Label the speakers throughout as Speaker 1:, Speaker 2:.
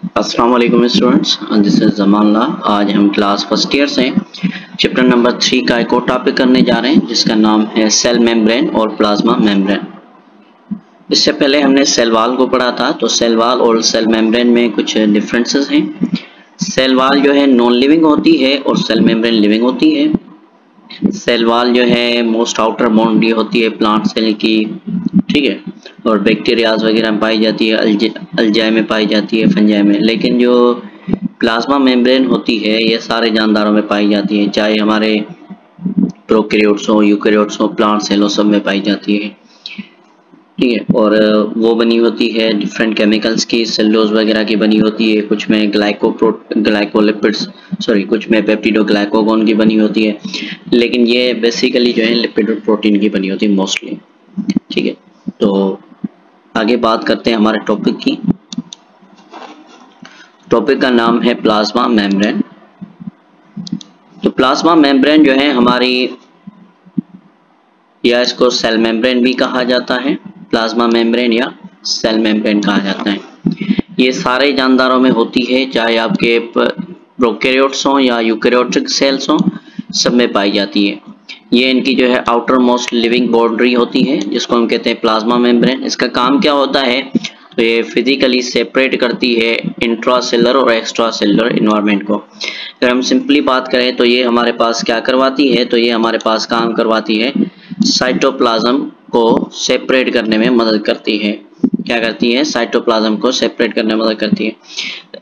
Speaker 1: अस्सलाम वालेकुम students, this is जमानला। आज हम क्लास फर्स्ट ईयर से चैप्टर नंबर 3 का एक और टॉपिक करने जा रहे हैं जिसका नाम है सेल मेम्ब्रेन और प्लाज्मा मेम्ब्रेन। इससे पहले हमने सेल वॉल को पढ़ा था, तो सेल वॉल और सेल मेम्ब्रेन में कुछ डिफरेंसेस हैं। सेल वॉल जो है नॉन लिविंग होती है और सेल मेम्ब्रेन लिविंग होती है। सेल वॉल जो है मोस्ट आउटर बाउंड्री होती है प्लांट सेल की, ठीक है, और बैक्टीरियाज वगैरह में पाई जाती है, अल्जाई में पाई जाती है, फंजाई में। लेकिन जो प्लाज्मा मेम्ब्रेन होती है ये सारे जानदारों में पाई जाती है, चाहे हमारे प्रोकैरियोट्स हो, यूकैरियोट्स हो, प्लांट सेल हो, सब में पाई जाती है, ठीक है। और वो बनी होती है डिफरेंट केमिकल्स की, सेलुलोज वगैरह की बनी होती है, कुछ में ग्लाइकोलिपिड्स कुछ में पेप्टिडोग्लाइकोगोन की बनी होती है, लेकिन ये बेसिकली जो है लिपिड और प्रोटीन की बनी होती है मोस्टली, ठीक है। तो आगे बात करते हैं हमारे टॉपिक की। टॉपिक का नाम है प्लाज्मा मेम्ब्रेन। तो प्लाज्मा मेम्ब्रेन जो है हमारी, या इसको सेल मेम्ब्रेन भी कहा जाता है, प्लाज्मा मेम्ब्रेन या सेल मेम्ब्रेन कहा जाता है। ये सारे जानदारों में होती है, चाहे आपके प्रोकैरियोट्स हों या यूकैरियोटिक सेल्स हों, सब में पाई जाती है। ये इनकी जो है आउटर मोस्ट लिविंग बाउंड्री होती है जिसको हम कहते हैं प्लाज्मा मेम्ब्रेन। इसका काम क्या होता है, तो ये फिजिकली सेपरेट करती है इंट्रासेलुलर और एक्स्ट्रा सेलुलर इन्वायरमेंट को। अगर हम सिंपली बात करें तो ये हमारे पास क्या करवाती है, तो ये हमारे पास काम करवाती है साइटोप्लाज्म को सेपरेट करने में मदद करती है। क्या करती है, साइटोप्लाज्म को सेपरेट करने में मदद करती है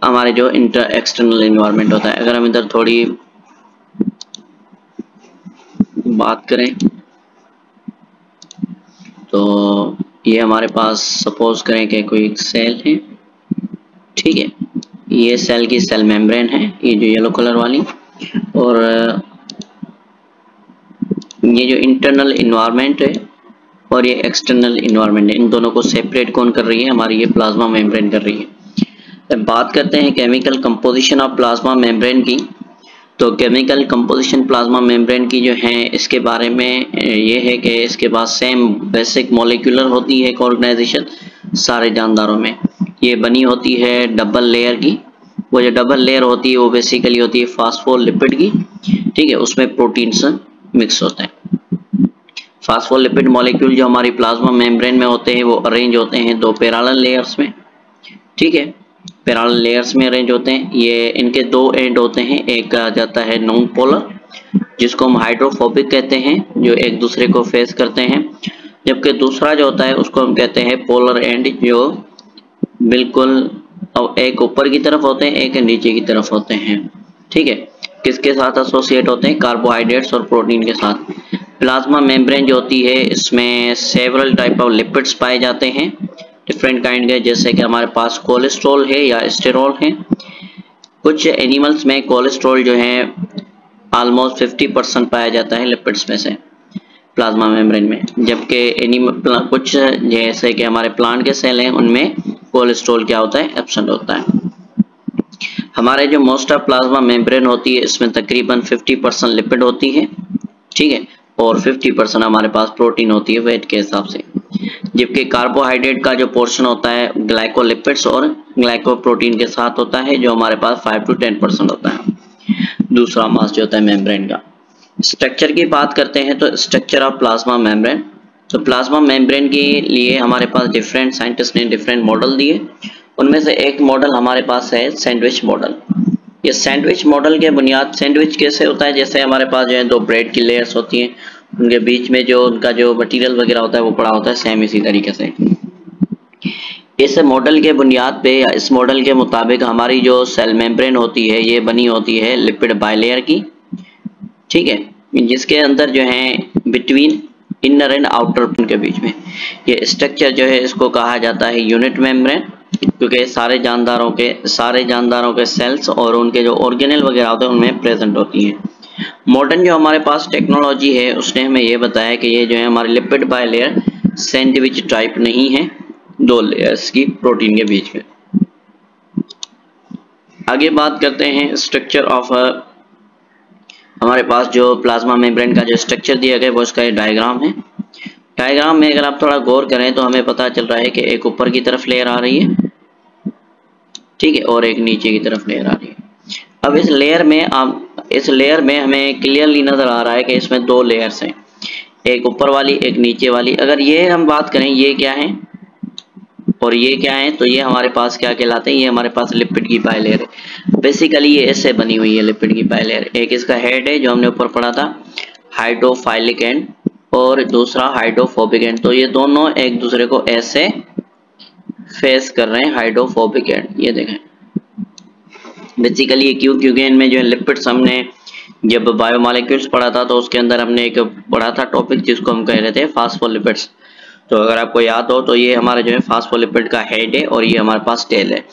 Speaker 1: हमारे जो एक्सटर्नल इन्वायरमेंट होता है। अगर हम इधर थोड़ी बात करें तो ये हमारे पास सपोज करें कि कोई सेल है, ठीक है, ये सेल की सेल मेम्ब्रेन है, ये जो येलो कलर वाली, और ये जो इंटरनल इन्वायरमेंट है और ये एक्सटर्नल इन्वायरमेंट है, इन दोनों को सेपरेट कौन कर रही है, हमारी ये प्लाज्मा मेम्ब्रेन कर रही है। अब बात करते हैं chemical composition of plasma membrane की। तो केमिकल कंपोजिशन प्लाज्मा मेम्ब्रेन की जो है, इसके बारे में ये है कि इसके पास सेम बेसिक मॉलिक्यूलर होती है एक ऑर्गेनाइजेशन सारे जानदारों में। ये बनी होती है डबल लेयर की। वो जो डबल लेयर होती है वो बेसिकली होती है फास्फोलिपिड की, ठीक है, उसमें प्रोटीन्स मिक्स होते हैं। फास्फोलिपिड मॉलिक्यूल जो हमारी प्लाज्मा मेम्ब्रेन में होते हैं वो अरेंज होते हैं दो पैरेलल लेयर्स में, ठीक है, पैरेलल लेयर्स में अरेंज होते हैं। ये इनके दो एंड होते हैं, एक आ जाता है नॉन पोलर जिसको हम हाइड्रोफोबिक कहते हैं, जो एक दूसरे को फेस करते हैं, जबकि दूसरा जो होता है उसको हम कहते हैं पोलर एंड, जो बिल्कुल एक ऊपर की तरफ होते हैं, एक नीचे की तरफ होते हैं, ठीक है। किसके साथ एसोसिएट होते हैं, कार्बोहाइड्रेट्स और प्रोटीन के साथ। प्लाज्मा मेम्ब्रेन जो होती है इसमें सेवरल टाइप ऑफ लिपिड्स पाए जाते हैं डिफरेंट काइंड के, जैसे कि हमारे पास कोलेस्ट्रॉल है या स्टेरॉल है। कुछ एनिमल्स में कोलेस्ट्रॉल जो है ऑलमोस्ट 50% पाया जाता है लिपिड्स में से प्लाज्मा मेम्ब्रेन में, जबकि कुछ जैसे कि हमारे प्लांट के सेल हैं उनमें कोलेस्ट्रॉल क्या होता है, एब्सेंट होता है। हमारे जो मोस्ट ऑफ प्लाज्मा मेम्ब्रेन होती है इसमें तकरीबन 50% लिपिड होती है, ठीक है, और 50% हमारे पास प्रोटीन होती है वेट के हिसाब से, जबकि कार्बोहाइड्रेट का जो पोर्शन होता है ग्लाइकोलिपिड्स और ग्लाइकोप्रोटीन के साथ होता है, जो हमारे पास 5 to 10% होता है। दूसरा मास जो होता है मेम्ब्रेन का। स्ट्रक्चर की बात करते हैं तो स्ट्रक्चर ऑफ प्लाज्मा मेम्ब्रेन। तो प्लाज्मा मेम्ब्रेन के लिए हमारे पास डिफरेंट साइंटिस्ट ने डिफरेंट मॉडल दिए। उनमें से एक मॉडल हमारे पास है सैंडविच मॉडल। ये सैंडविच मॉडल के बुनियाद, सैंडविच कैसे होता है, जैसे हमारे पास जो है दो ब्रेड की लेयर्स होती हैं, उनके बीच में जो उनका जो मटेरियल वगैरह होता है वो पड़ा होता है, सेम इसी तरीके से। इस मॉडल के बुनियाद पे या इस मॉडल के मुताबिक हमारी जो सेल मेम्ब्रेन होती है ये बनी होती है लिपिड बाइलेयर की, ठीक है, जिसके अंदर जो है बिटवीन इनर एंड आउटर के बीच में ये स्ट्रक्चर जो है इसको कहा जाता है यूनिट मेम्ब्रेन, क्योंकि सारे जानदारों के सेल्स और उनके जो ऑर्गेनेल वगैरह होते हैं उनमें प्रेजेंट होती हैं। मॉडर्न जो हमारे पास टेक्नोलॉजी है उसने हमें ये बताया कि ये जो है हमारे लिपिड बाइलेयर सैंडविच टाइप नहीं है, दो लेयर्स की प्रोटीन के बीच में। आगे बात करते हैं स्ट्रक्चर ऑफ, हमारे पास जो प्लाज्मा मेम्ब्रेन का जो स्ट्रक्चर दिया गया है वो इसका डायग्राम है। डायग्राम में अगर आप थोड़ा गौर करें तो हमें पता चल रहा है कि एक ऊपर की तरफ लेयर आ रही है, ठीक है, और एक नीचे की तरफ लेयर आ रही है। अब इस लेयर में हमें क्लियरली नजर आ रहा है कि इसमें दो लेयर्स हैं, एक ऊपर वाली एक नीचे वाली। अगर ये हम बात करें ये क्या है और ये क्या है, तो ये हमारे पास क्या कहलाते हैं, ये हमारे पास लिपिड की बाइलेयर है। बेसिकली ये ऐसे बनी हुई है लिपिड की बाइलेयर। एक इसका हेड है जो हमने ऊपर पढ़ा था, हाइड्रोफाइलिक एंड, और दूसरा हाइड्रोफोबिक एंड। तो ये दोनों एक दूसरे को ऐसे फेस कर रहे हैं, हाइड्रोफोबिक एंड। ये देखें बेसिकली क्योंकि इनमें जो है लिपिड्स, हमने जब बायोमोलिक्यूल्स पढ़ा था तो उसके अंदर हमने एक पढ़ा था टॉपिक जिसको हम कह रहे थे फास्फोलिपिड्स। तो अगर आपको याद हो तो ये हमारा जो है फास्फोलिपिड का हेड है और ये हमारे पास टेल है।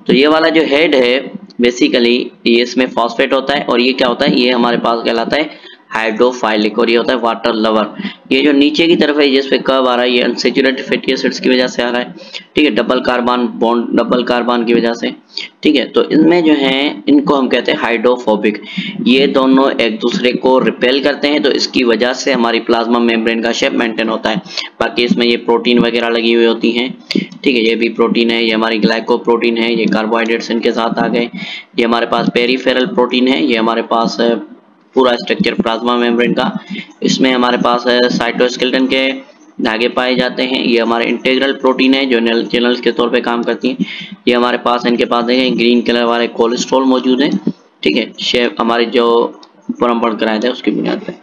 Speaker 1: तो ये वाला जो हेड है बेसिकली ये इसमें फॉस्फेट होता है, और ये क्या होता है, ये हमारे पास कहलाता है हाइड्रोफाइलिक, और ये होता है वाटर लवर। ये जो नीचे की तरफ है जिसपे कर्व आ रहा है, ये अनसैचुरेटेड फैटी एसिड्स की वजह से आ रहा है, ठीक है, डबल कार्बन की वजह से, ठीक है। तो इनमें जो है इनको हम कहते हैं हाइड्रोफोबिक। ये दोनों एक दूसरे को रिपेल करते हैं, तो इसकी वजह से हमारी प्लाज्मा मेम्ब्रेन का शेप मेंटेन होता है। बाकी इसमें ये प्रोटीन वगैरह लगी हुई होती हैं, ठीक है, ये भी प्रोटीन है, ये हमारी ग्लाइकोप्रोटीन है, ये कार्बोहाइड्रेट्स इनके साथ आ गए। ये हमारे पास पेरीफेरल प्रोटीन है, ये हमारे पास पूरा स्ट्रक्चर प्लाज्मा मेम्ब्रेन का। इसमें हमारे पास साइटोस्केलेटन के धागे पाए जाते हैं। ये हमारे इंटीग्रल प्रोटीन है जो चैनल्स के तौर पे काम करती हैं। ये हमारे पास इनके पास देखें ग्रीन कलर वाले कोलेस्ट्रॉल मौजूद है, ठीक है, शेप हमारी जो ऊपर हम पढ़ कराए थे उसकी बुनियाद पे,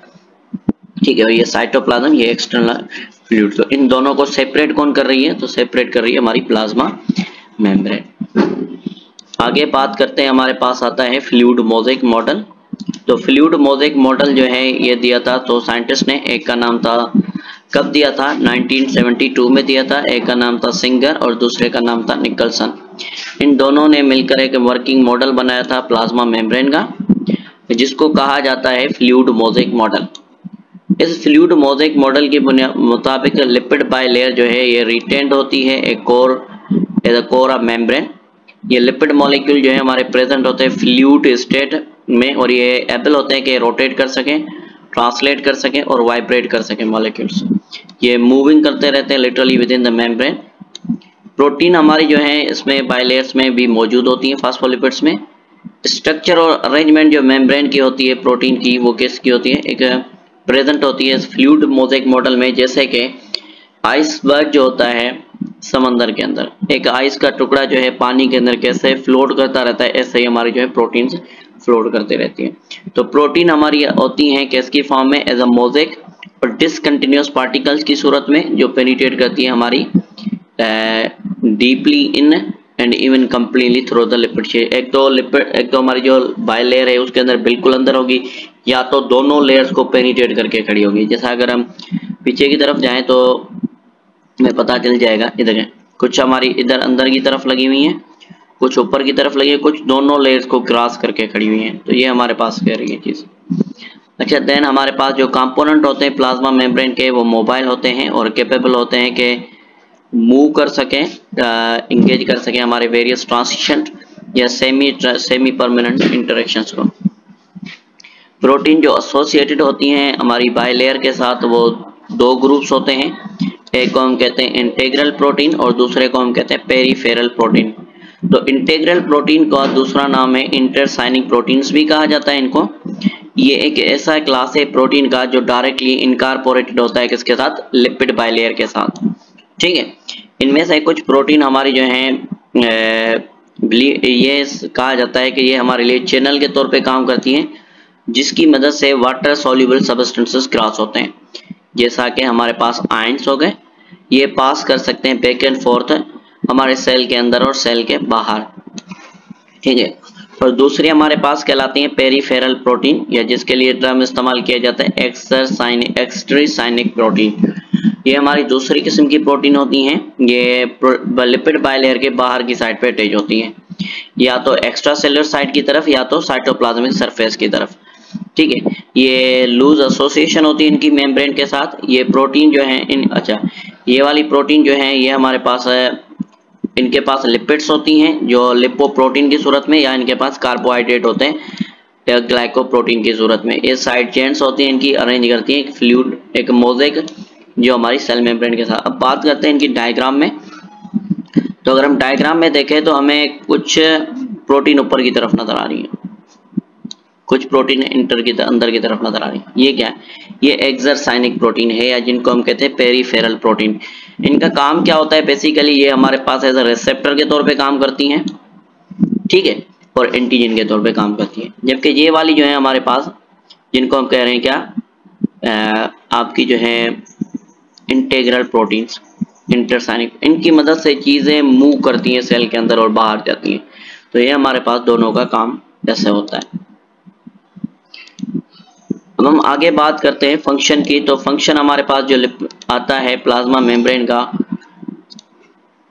Speaker 1: ठीक है। और ये साइटोप्लाज्म, ये एक्सटर्नल फ्लूइड। तो इन दोनों को सेपरेट कौन कर रही है, तो सेपरेट कर रही है हमारी प्लाज्मा मेम्ब्रेन। आगे बात करते हैं, हमारे पास आता है फ्लूइड मोज़ेक मॉडल। तो फ्लूइड मोज़ेक मॉडल जो है ये दिया था तो साइंटिस्ट ने, एक का नाम था, कब दिया था, 1972 में दिया था। एक का नाम था सिंगर और दूसरे का नाम था निकलसन। इन दोनों ने मिलकर एक वर्किंग मॉडल बनाया था प्लाज्मा मेम्ब्रेन का, जिसको कहा जाता है फ्लूइड मोज़ेक मॉडल। इस फ्लूइड मोज़ेक मॉडल के मुताबिक लिपिड बाइलेयर जो है ये रिटेन्ड होती है एक कोर ऑफ मेम्ब्रेन। ये लिपिड मॉलिक्यूल जो है हमारे प्रेजेंट होते हैं फ्लूइड स्टेट में, और ये एबल होते हैं कि रोटेट कर सकें, ट्रांसलेट कर सकें और वाइब्रेट कर सकें मॉलिक्यूल्स। ये मूविंग करते रहते हैं literally with in the membrane. Protein हमारी जो है इसमें बाइलेयर्स में भी मौजूद होती है फास्फोलिपिड्स में। स्ट्रक्चर और अरेंजमेंट जो मेम्ब्रेन की होती है प्रोटीन की, वो किसकी होती है, एक प्रेजेंट होती है फ्लूइड मोज़ेक मॉडल में। जैसे कि आइसबर्ग जो होता है समंदर के अंदर, एक आइस का टुकड़ा जो है पानी के अंदर कैसे फ्लोट करता रहता है, ऐसे ही हमारी जो है प्रोटीन फ्लोट करते रहती है। तो प्रोटीन हमारी होती हैं किसकी फॉर्म में, एज अ मोज़ेक और डिसकंटिन्यूअस पार्टिकल्स की सूरत में, जो पेनिट्रेट करती है हमारी deeply in and even completely through the lipid shell. एक तो हमारी जो बाइलेयर है उसके अंदर बिल्कुल अंदर होगी, या तो दोनों लेयर्स को पेनिट्रेट करके खड़ी होगी। जैसा अगर हम पीछे की तरफ जाएं तो हमें पता चल जाएगा, इधर कुछ हमारी इधर अंदर की तरफ लगी हुई है, कुछ ऊपर की तरफ लगी है, कुछ दोनों लेयर्स को क्रॉस करके खड़ी हुई हैं। तो ये हमारे पास कह रही है चीज। अच्छा, देन हमारे पास जो कंपोनेंट होते हैं प्लाज्मा मेम्ब्रेन के, वो मोबाइल होते हैं और कैपेबल होते हैं कि मूव कर सकें, इंगेज कर सकें हमारे वेरियस ट्रांजिशन या सेमी परमानेंट इंटरेक्शंस को। प्रोटीन जो एसोसिएटेड होती हैं हमारी बाइलेयर के साथ, वो दो ग्रुप्स होते हैं। एक को हम कहते हैं इंटीग्रल प्रोटीन और दूसरे को हम कहते हैं पेरीफेरल प्रोटीन। तो इंटीग्रल प्रोटीन का दूसरा नाम है इंटरसाइनिक प्रोटीन्स भी कहा जाता है इनको। ये एक ऐसा क्लास है प्रोटीन का जो डायरेक्टली इनकॉर्पोरेटेड होता है किसके साथ, लिपिड बाइलेयर के साथ, ठीक है। इनमें से कुछ प्रोटीन हमारी जो है ये कहा जाता है कि ये हमारे लिए चैनल के तौर पे काम करती हैं, जिसकी मदद से वाटर सॉल्युबल सब्सटेंसेस क्रॉस होते हैं। जैसा कि हमारे पास आयंस हो गए, ये पास कर सकते हैं बैक एंड फोर्थ हमारे सेल के अंदर और सेल के बाहर, ठीक है। और दूसरी हमारे पास कहलाती है पेरीफेरल प्रोटीन, या जिसके लिए टर्म इस्तेमाल किया जाता है एक्सट्रासाइनिक प्रोटीन। ये हमारी दूसरी किस्म की प्रोटीन होती हैं। ये लिपिड बाइलेयर के बाहर की साइड पे अटैच होती हैं, या तो एक्स्ट्रा सेलुलर साइड की तरफ या तो साइटोप्लाज्मिक सरफेस की तरफ, ठीक है। ये लूज एसोसिएशन होती है इनकी मेम्ब्रेन के साथ। ये प्रोटीन जो है ये वाली प्रोटीन जो है ये हमारे पास इनके पास लिपिड्स होती हैं जो लिपोप्रोटीन की सूरत में, या इनके पास कार्बोहाइड्रेट होते हैं ग्लाइकोप्रोटीन की सूरत में। ये साइड चेन्स होती हैं इनकी, अरेंज करती हैं एक फ्लूइड, एक मोज़ेक जो हमारी सेल मेम्ब्रेन के साथ। अब बात करते हैं इनकी डायग्राम में। तो अगर हम डायग्राम में देखें तो हमें कुछ प्रोटीन ऊपर की तरफ नजर आ रही है, कुछ प्रोटीन अंदर की तरफ नजर आ रही है। ये क्या है? ये एक्सरसाइनिक प्रोटीन है, या जिनको हम कहते हैं पेरिफेरल प्रोटीन। इनका काम क्या होता है? बेसिकली ये हमारे पास एज अ रिसेप्टर के तौर पे काम करती हैं, ठीक है, और एंटीजन के तौर पे काम करती है। जबकि ये वाली जो है हमारे पास, जिनको हम कह रहे हैं क्या, आपकी जो है इंटीग्रल प्रोटीन्स, इंटरसाइनिक, इनकी मदद से चीजें मूव करती हैं सेल के अंदर और बाहर जाती हैं। तो ये हमारे पास दोनों का काम ऐसे होता है। अब हम आगे बात करते हैं फंक्शन की। तो फंक्शन हमारे पास जो आता है प्लाज्मा मेम्ब्रेन का,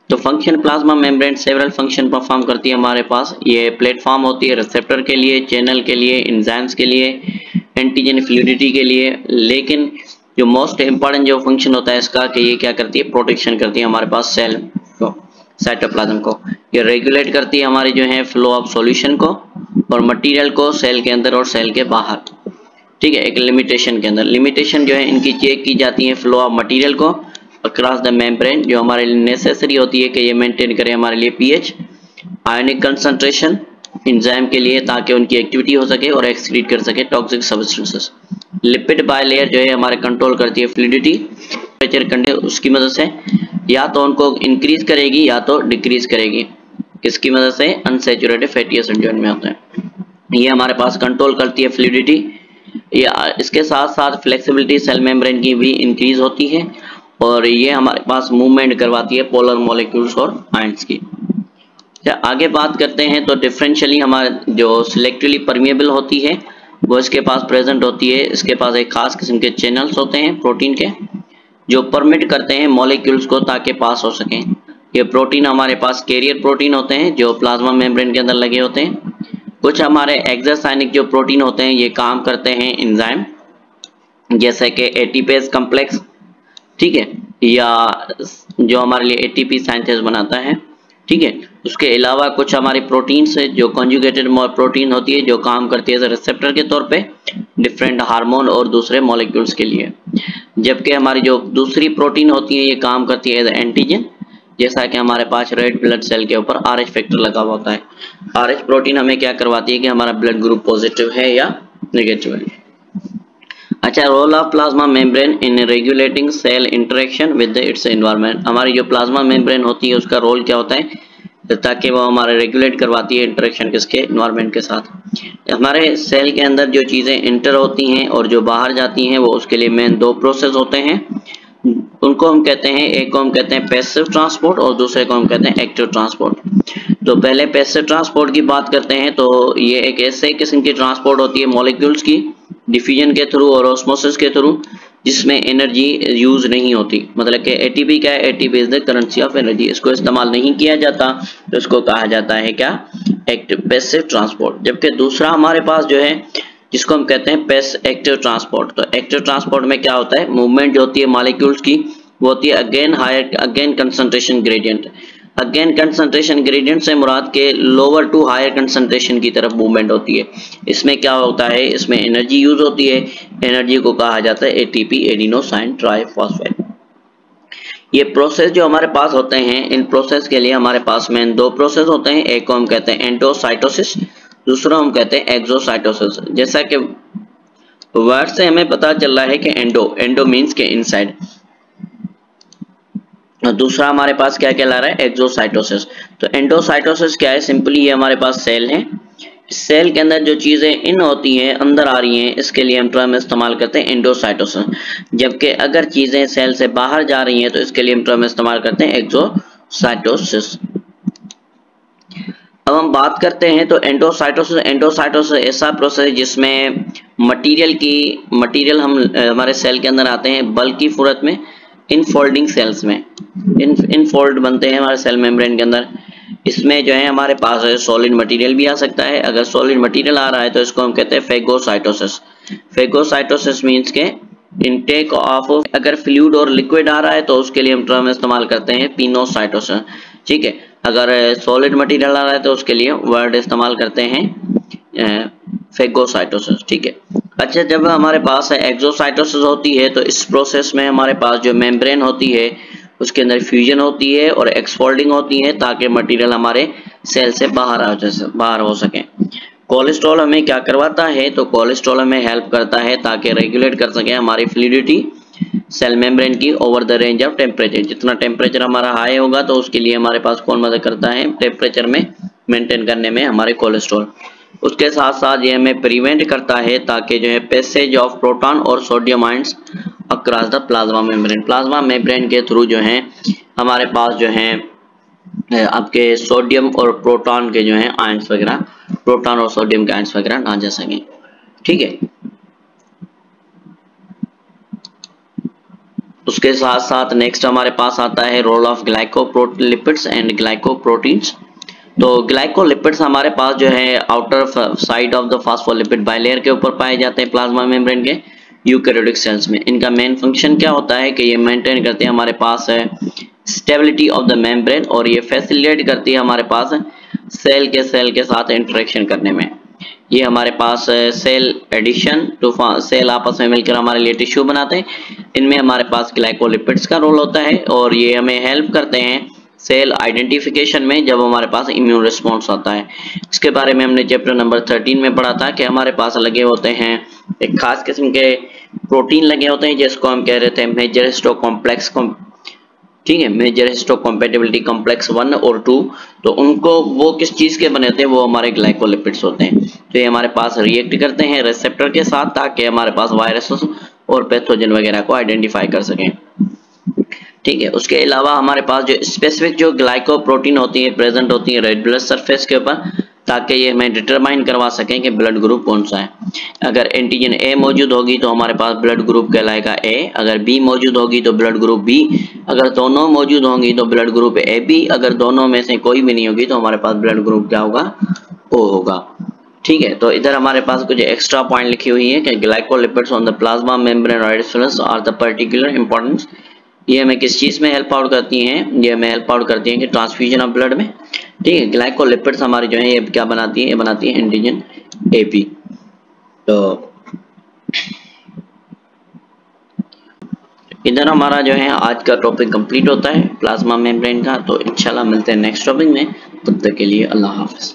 Speaker 1: तो function plasma membrane several function perform करती है हमारे पास। ये प्लेटफॉर्म होती है रिसेप्टर के लिए, चैनल के लिए, एंजाइम्स के लिए, एंटीजन फ्लूइडिटी के लिए। लेकिन जो मोस्ट इंपॉर्टेंट जो फंक्शन होता है इसका, कि ये क्या करती है? प्रोटेक्शन करती है हमारे पास सेल को, साइटोप्लाज्म को। ये रेगुलेट करती है हमारी जो है फ्लो ऑफ सॉल्यूशन को और मटेरियल को सेल के अंदर और सेल के बाहर, ठीक है, एक लिमिटेशन के अंदर। लिमिटेशन जो है इनकी चेक की जाती है फ्लो ऑफ मटेरियल को अक्रॉस द मेम्ब्रेन, जो हमारे लिए नेसेसरी होती है कि ये मेंटेन करे हमारे लिए पीएच, आयनिक कंसंट्रेशन एंजाइम के लिए, ताकि उनकी एक्टिविटी हो सके और एक्सक्रीट कर सके टॉक्सिक सब्सटेंसेस। लिपिड बायलेयर जो है हमारे कंट्रोल करती है फ्लूइडिटी, टेम्परेचर कंडीशन, उसकी मदद से या तो उनको इंक्रीज करेगी या तो डिक्रीज करेगी। किसकी मदद से? अनसैचुरेटेड फैटी एसिड जो इनमें होते हैं, ये हमारे पास कंट्रोल करती है फ्लूइडिटी। या इसके साथ साथ फ्लेक्सिबिलिटी सेल मेम्ब्रेन की भी इंक्रीज होती है, और ये हमारे पास मूवमेंट करवाती है पोलर मॉलिक्यूल्स और आयंस की। आगे बात करते हैं तो डिफरेंशियली हमारे जो सिलेक्टिवली परमिएबल होती है वो इसके पास प्रेजेंट होती है। इसके पास एक खास किस्म के चैनल्स होते हैं प्रोटीन के, जो परमिट करते हैं मॉलिक्यूल्स को ताकि पास हो सकें। ये प्रोटीन हमारे पास कैरियर प्रोटीन होते हैं जो प्लाज्मा मेम्ब्रेन के अंदर लगे होते हैं। कुछ हमारे एक्सरसाइनिक जो प्रोटीन होते हैं ये काम करते हैं एंजाइम, जैसे कि एटीपेज कॉम्प्लेक्स, ठीक है, या जो हमारे लिए एटीपी सिंथेस बनाता है, ठीक है। उसके अलावा कुछ हमारी प्रोटीन्स है जो कॉन्जुगेटेड प्रोटीन होती है, जो काम करती है रिसेप्टर के तौर पे डिफरेंट हार्मोन और दूसरे मॉलिक्यूल्स के लिए। जबकि हमारी जो दूसरी प्रोटीन होती है ये काम करती है एज एंटीजन, जैसा कि हमारे पास रेड ब्लड सेल के ऊपर RH फैक्टर लगा हुआ होता है। RH प्रोटीन हमें क्या करवाती है कि हमारा ब्लड ग्रुप पॉजिटिव है या नेगेटिव है। अच्छा, role of plasma membrane in regulating cell interaction with its environment. हमारी जो प्लाज्मा मेम्ब्रेन होती है उसका रोल क्या होता है? ताकि वो हमारे रेगुलेट करवाती है इंटरेक्शन किसके? एनवायरनमेंट के साथ। हमारे सेल के अंदर जो चीजें इंटर होती हैं और जो बाहर जाती हैं, वो उसके लिए मेन दो प्रोसेस होते हैं। उनको हम कहते हैं, एक को हम कहते हैं पैसिव ट्रांसपोर्ट और दूसरे को हम कहते हैं एक्टिव ट्रांसपोर्ट। तो पहले पैसिव ट्रांसपोर्ट की बात करते हैं। तो ये एक ऐसे किस्म की ट्रांसपोर्ट होती है मॉलिक्यूल्स की डिफ्यूजन के थ्रू और ऑस्मोसिस के थ्रू, जिसमें एनर्जी यूज नहीं होती। मतलब कि एटीपी क्या है? ATP is the currency of energy. इसको इस्तेमाल नहीं किया जाता तो इसको कहा जाता है क्या? Active passive transport. जबकि दूसरा हमारे पास जो है जिसको हम कहते हैं एक्टिव ट्रांसपोर्ट। तो एक्टिव ट्रांसपोर्ट में क्या होता है? मूवमेंट जो होती है मॉलिक्यूल्स की वो होती है again concentration gradient. Again concentration gradient से मुराद के लोअर टू हायर कंसंट्रेशन की तरफ मूवमेंट होती है। इसमें क्या होता है? इसमें एनर्जी यूज होती है। एनर्जी को कहा जाता है एटीपी, एडिनोसाइन ट्राइफॉस्फेट। ये प्रोसेस जो हमारे पास होते हैं, इन प्रोसेस के लिए हमारे पास मेन दो प्रोसेस होते हैं। एक को हम कहते हैं एंडोसाइटोसिस, दूसरा हम कहते हैं एक्सोसाइटोसिस। जैसा कि वर्ड से हमें पता चल रहा है कि एंडो मीन्स के इनसाइड, और दूसरा हमारे पास क्या कहला रहा है? एक्सोसाइटोसिस। तो एंडोसाइटोसिस क्या है? सिंपली ये हमारे पास सेल है, सेल के अंदर जो चीजें इन होती हैं, अंदर आ रही हैं, इसके लिए हम टर्म इस्तेमाल करते हैं एंडोसाइटोसिस। जबकि अगर चीजें सेल से बाहर जा रही हैं तो इसके लिए हम टर्म इस्तेमाल करते हैं एक्सोसाइटोसिस। अब हम बात करते हैं तो एंडोसाइटोसिस ऐसा प्रोसेस है जिसमें मटेरियल हम हमारे सेल के अंदर आते हैं बल्क की सूरत में, इनफोल्डिंग सेल्स में इनफोल्ड बनते हैं हमारे सेल मेम्ब्रेन के अंदर। इसमें जो है हमारे पास सॉलिड मटेरियल भी आ सकता है। अगर सॉलिड मटेरियल आ रहा है तो इसको हम कहते हैं फेगोसाइटोसिस। फेगोसाइटोसिस मींस के इनटेक ऑफ, अगर फ्लूइड और लिक्विड आ रहा है तो उसके लिए हम टर्म इस्तेमाल करते हैं पिनोसाइटोसिस, ठीक है। अगर सॉलिड मटेरियल आ रहा है तो उसके लिए वर्ड इस्तेमाल करते हैं फेगोसाइटोसिस, ठीक है। अच्छा, जब हमारे पास एक्सोसाइटोसिस होती है तो इस प्रोसेस में हमारे पास जो मेम्ब्रेन होती है उसके अंदर फ्यूजन होती है और एक्सफोल्डिंग होती है ताकि मटेरियल हमारे सेल से बाहर हो सके। कोलेस्ट्रॉल हमें क्या करवाता है, तो कोलेस्ट्रॉल हमें हेल्प करता है ताकि रेगुलेट कर सके हमारी फ्लूइडिटी सेल मेम्ब्रेन की over the range of temperature. जितना टेम्परेचर हमारा हाई होगा तो उसके लिए हमारे पास कौन मदद करता है, टेम्परेचर में मेंटेन करने में हमारे कोलेस्ट्रॉल। उसके साथ साथ ये हमें प्रिवेंट करता है ताकि जो है पैसेज ऑफ प्रोटॉन और sodium ions across the plasma membrane. Plasma membrane के थ्रू जो है हमारे पास जो है आपके सोडियम और प्रोटॉन के जो है आयंस वगैरह, प्रोटॉन और सोडियम के आयंस वगैरह ना जा सकें। ठीक है, उसके साथ साथ नेक्स्ट हमारे पास आता है role of glycolipids and glycoproteins. तो ग्लाइकोलिपिड्स हमारे पास जो है outer side of the phospholipid bilayer के ऊपर पाए जाते हैं प्लाज्मा मेम्ब्रेन के यूकैरियोटिक सेल्स में। इनका मेन फंक्शन क्या होता है कि ये मेंटेन करते हैं हमारे पास स्टेबिलिटी ऑफ द मेम्ब्रेन और ये फैसिलिटेट करती है हमारे पास सेल के साथ इंटरेक्शन करने में। ये हमारे पास सेल एडिशन टू सेल आपस में मिलकर हमारे लिए टिश्यू बनाते हैं, इनमें हमारे पास ग्लाइकोलिपिड्स का रोल होता है और ये हमें हेल्प करते हैं सेल आइडेंटिफिकेशन में जब हमारे पास इम्यून रिस्पॉन्स होता है। इसके बारे में हमने चैप्टर नंबर 13 में पढ़ा था कि हमारे पास लगे होते हैं एक खास किस्म के प्रोटीन लगे होते हैं जिसको हम कह रहे थे मेजर हिस्टो कॉम्प्लेक्स, ठीक है, मेजर हिस्टो कॉम्पेटिबिलिटी कॉम्प्लेक्स 1 और 2। तो उनको वो किस चीज के बने होते हैं, वो हमारे ग्लाइकोलिपिड्स होते हैं। तो ये हमारे पास रिएक्ट करते हैं रिसेप्टर के साथ ताकि हमारे पास वायरस और पैथोजन वगैरह को आइडेंटिफाई कर सकें। ठीक है, उसके अलावा हमारे पास जो स्पेसिफिक जो ग्लाइकोप्रोटीन होती है प्रेजेंट होती है रेड ब्लड सरफेस के ऊपर ताकि ये हमें डिटरमाइन करवा सकें कि ब्लड ग्रुप कौन सा है। अगर एंटीजन ए मौजूद होगी तो हमारे पास ब्लड ग्रुप कहलाएगा ए, अगर बी मौजूद होगी तो ब्लड ग्रुप बी, अगर दोनों मौजूद होंगी तो ब्लड ग्रुप ए बी, अगर दोनों में से कोई भी नहीं होगी तो हमारे पास ब्लड ग्रुप क्या होगा, ओ होगा। ठीक है, तो इधर हमारे पास कुछ एक्स्ट्रा पॉइंट लिखी हुई है कि glycolipids on the plasma membrane are the particular importance. ये हमें किस चीज में हेल्प आउट करती हैं, ये हमें हेल्प आउट करती हैं कि ट्रांसफ्यूजन ऑफ ब्लड में। ठीक है, ग्लाइकोलिपिड्स हमारी जो है ये क्या बनाती है, ये बनाती है एंटीजन एपी। तो इधर हमारा जो है आज का टॉपिक कंप्लीट होता है प्लाज्मा मेम्ब्रेन का। तो इंशाल्लाह मिलते हैं नेक्स्ट टॉपिक में, तब तक के लिए अल्लाह हाफिज।